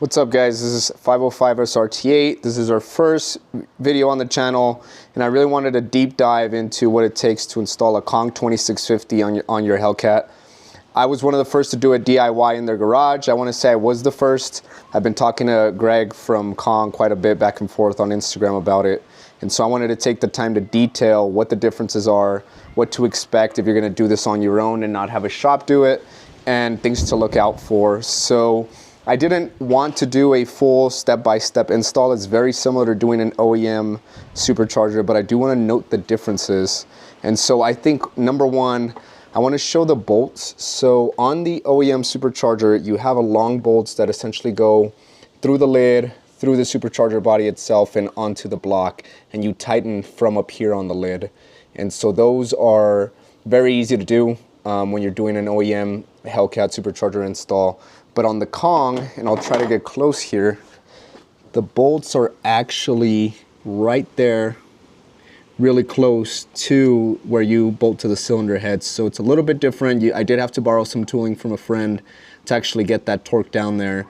What's up guys, this is 505 SRT8. This is our first video on the channel and I really wanted to deep dive into what it takes to install a Kong 2650 on your Hellcat. I was one of the first to do a DIY in their garage. I want to say I was the first. I've been talking to Greg from Kong quite a bit back and forth on Instagram about it. And so I wanted to take the time to detail what the differences are, what to expect if you're going to do this on your own and not have a shop do it, and things to look out for. So I didn't want to do a full step-by-step install. It's very similar to doing an OEM supercharger, but I do want to note the differences. And so I think number one, I want to show the bolts. So on the OEM supercharger, you have a long bolts that essentially go through the lid, through the supercharger body itself and onto the block, and you tighten from up here on the lid. And so those are very easy to do when you're doing an OEM Hellcat supercharger install. But on the Kong, and I'll try to get close here, the bolts are actually right there, really close to where you bolt to the cylinder head. So it's a little bit different. I did have to borrow some tooling from a friend to actually get that torque down there.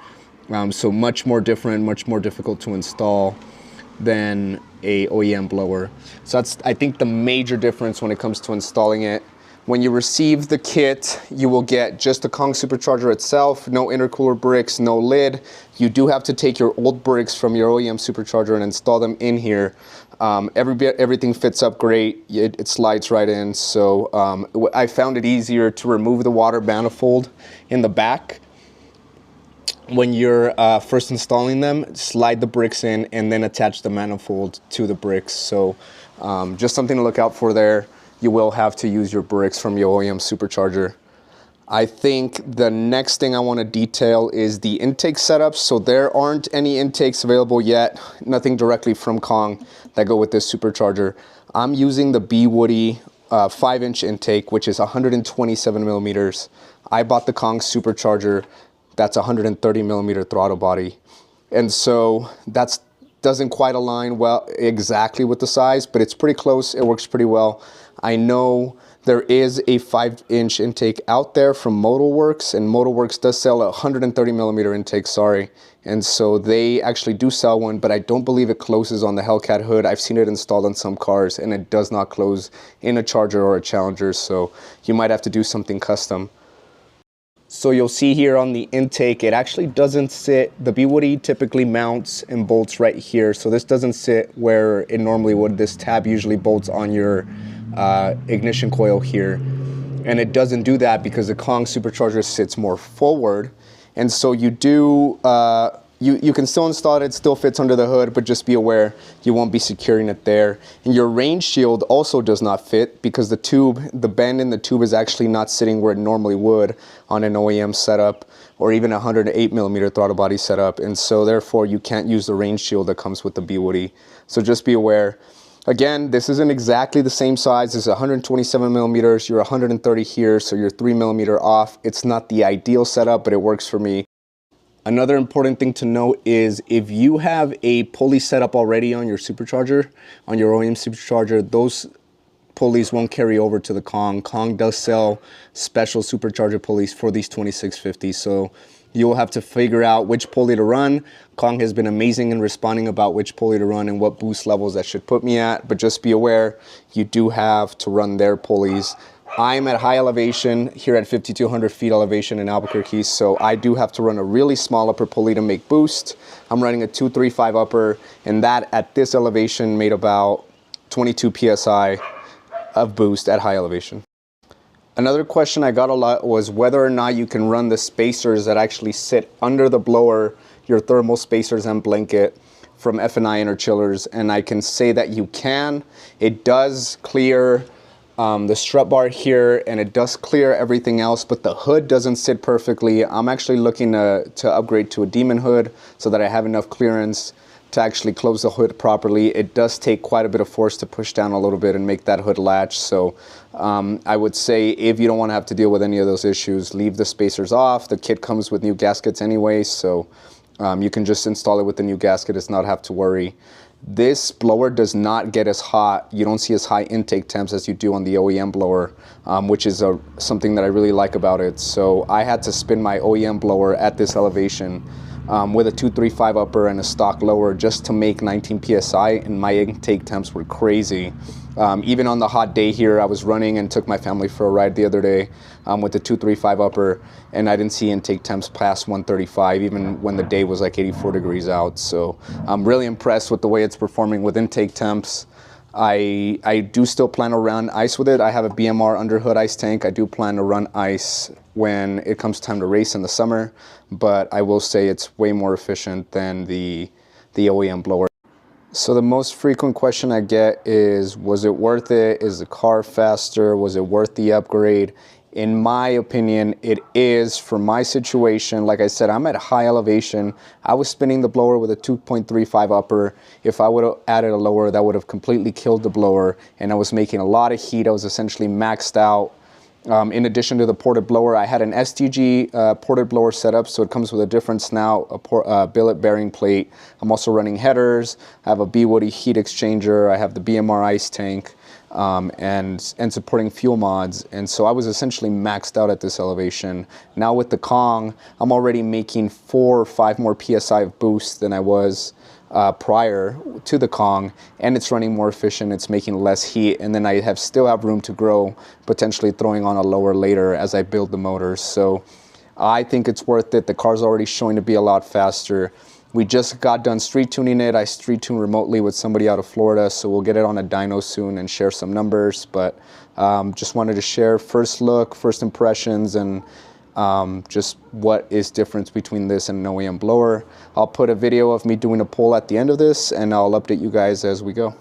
So much more different, much more difficult to install than a OEM blower. So that's, I think, the major difference when it comes to installing it. When you receive the kit, you will get just the Kong supercharger itself, no intercooler bricks, no lid. You do have to take your old bricks from your OEM supercharger and install them in here. Everything fits up great. It slides right in. So I found it easier to remove the water manifold in the back. When you're first installing them, slide the bricks in and then attach the manifold to the bricks. So just something to look out for there. You will have to use your bricks from your OEM supercharger. I think the next thing I want to detail is the intake setup. So there aren't any intakes available yet, nothing directly from Kong that go with this supercharger. I'm using the Bwoody 5-inch intake, which is 127 millimeters. I bought the Kong supercharger. That's 130 millimeter throttle body. And so that doesn't quite align well exactly with the size, but it's pretty close. It works pretty well. I know there is a 5-inch intake out there from Motorworks, and Motorworks does sell a 130 millimeter intake, sorry. And so they actually do sell one, but I don't believe it closes on the Hellcat hood. I've seen it installed on some cars and it does not close in a Charger or a Challenger, so you might have to do something custom. So you'll see here on the intake, it actually doesn't sit, the Bwoody typically mounts and bolts right here. So this doesn't sit where it normally would. This tab usually bolts on your ignition coil here. And it doesn't do that because the Kong supercharger sits more forward. And so you do, you can still install it, it still fits under the hood, but just be aware you won't be securing it there. And your range shield also does not fit because the tube, the bend in the tube is actually not sitting where it normally would on an OEM setup or even a 108 millimeter throttle body setup. And so therefore you can't use the range shield that comes with the Bwoody. So just be aware. Again, this isn't exactly the same size. This is 127 millimeters. You're 130 here, so you're 3 millimeter off. It's not the ideal setup, but it works for me. Another important thing to note is if you have a pulley setup already on your supercharger, on your OEM supercharger, those pulleys won't carry over to the Kong. Kong does sell special supercharger pulleys for these 2650s, so you'll have to figure out which pulley to run. Kong has been amazing in responding about which pulley to run and what boost levels that should put me at, but just be aware you do have to run their pulleys. I'm at high elevation here at 5,200 feet elevation in Albuquerque, so I do have to run a really small upper pulley to make boost. I'm running a 235 upper, and that at this elevation made about 22 psi of boost at high elevation. Another question I got a lot was whether or not you can run the spacers that actually sit under the blower, your thermal spacers and blanket from F&I Interchillers, and I can say that you can. It does clear the strut bar here and it does clear everything else, but the hood doesn't sit perfectly. I'm actually looking to upgrade to a Demon hood so that I have enough clearance to actually close the hood properly. It does take quite a bit of force to push down a little bit and make that hood latch. So I would say if you don't want to have to deal with any of those issues, leave the spacers off. The kit comes with new gaskets anyway, so you can just install it with the new gasket. It's not have to worry. This blower does not get as hot. You don't see as high intake temps as you do on the OEM blower, which is something that I really like about it. So I had to spin my OEM blower at this elevation with a 235 upper and a stock lower just to make 19 PSI, and my intake temps were crazy. Even on the hot day here, I was running and took my family for a ride the other day with the 235 upper, and I didn't see intake temps past 135, even when the day was like 84 degrees out. So I'm really impressed with the way it's performing with intake temps. I do still plan to run ice with it. I have a BMR underhood ice tank. I do plan to run ice when it comes time to race in the summer, but I will say it's way more efficient than the OEM blower. So the most frequent question I get is, was it worth it? Is the car faster? Was it worth the upgrade? In my opinion, it is for my situation. Like I said, I'm at high elevation. I was spinning the blower with a 2.35 upper. If I would have added a lower, that would have completely killed the blower, and I was making a lot of heat. I was essentially maxed out. In addition to the ported blower, I had an STG ported blower setup, so it comes with a different snout, a billet bearing plate. I'm also running headers. I have a Bwoody heat exchanger. I have the BMR Ice Tank, and supporting fuel mods. And so I was essentially maxed out at this elevation. Now with the Kong, I'm already making 4 or 5 more PSI of boost than I was prior to the Kong, and it's running more efficient. It's making less heat, and then I still have room to grow, potentially throwing on a lower later as I build the motors. So I think it's worth it. The car's already showing to be a lot faster. We just got done street tuning it. I street tuned remotely with somebody out of Florida, so we'll get it on a dyno soon and share some numbers. But just wanted to share first look, first impressions, and just what is difference between this and an OEM blower. I'll put a video of me doing a pull at the end of this, and I'll update you guys as we go.